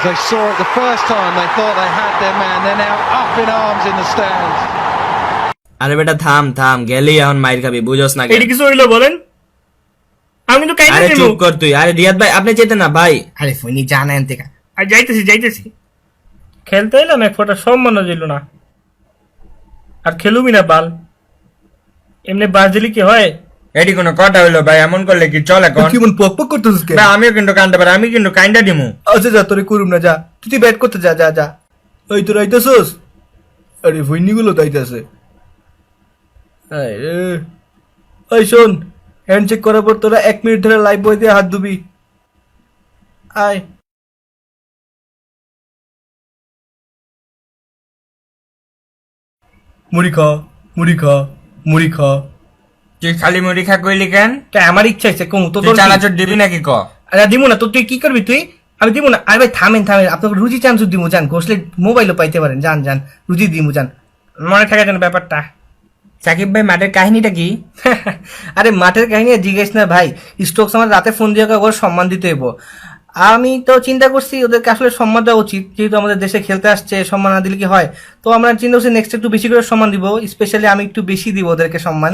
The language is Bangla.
they saw it the first time, they thought they had their man. They're now up in arms in the stands. আরে বেটা থাম থাম, গেলেই এখন মাইর খাবি, বুঝোস না? এটা কিছু হইলো বলেন? আমি তো কাইন্ডা আরে দেব। চুপ কর তুই। আরে রিয়াদ ভাই আপনি যেতেন না ভাই। আরে ফোনি জানা এনতে কা। আর যাইতেছি। খেলতে এলাম, এক ফোঁটা সম্মানও দিল না। আর খেলুবি না বাল। এমনি বাস দিলি কি হয়? এটি কোনো কথা হইলো ভাই? এমন করলে কি চলে? কোন কি মন পক পক করতেছিস কেন? ভাই আমিও কিন্তু কান্দতে পারি, আমি কিন্তু কাইন্ডা দিমু। আচ্ছা যা, তোরে করুম না, যা তুই ব্যাট করতে যা যা যা। ওই তোর আইতাছস? আরে ভইনিগুলো তো আইতাছে। ওই শোন, হ্যান্ড চেক করার পর তোরা 1 মিনিট ধরে লাইভ বয় দিয়ে হাত ধুবি। আয় মুড়ি খা, মুড়ি খা, মুড়ি খা। তুই খালি মুড়ি খা কইলি কেন? আমার ইচ্ছা আছে কম তো তুই চানাচুর দিবি নাকি ক? আরে দিব না তো, তুই কি করবি তুই? আমি দিব না। আরে ভাই থামেন আপনাকে রুজি চানাচুর দিব, যান ঘষলে মোবাইলও পাইতে পারেন, যান রুজি দিব, যান মনে থাকে যেন ব্যাপারটা। সাকিব ভাই মাঠের কাহিনীটা কি? আরে মাঠের কাহিনী জিজ্ঞেস না ভাই, স্টোকস আমার রাতে ফোন দিয়ে ওর সম্মান দিতে হইব। আমি তো চিন্তা করছি ওদেরকে আসলে সম্মান দেওয়া উচিত, যেহেতু আমাদের দেশে খেলতে আসছে, সম্মান না দিলে কি হয়? তো আমরা চিন্তা করছি নেক্সট একটু বেশি করে সম্মান দিব, স্পেশালি আমি একটু বেশি দিব ওদেরকে সম্মান।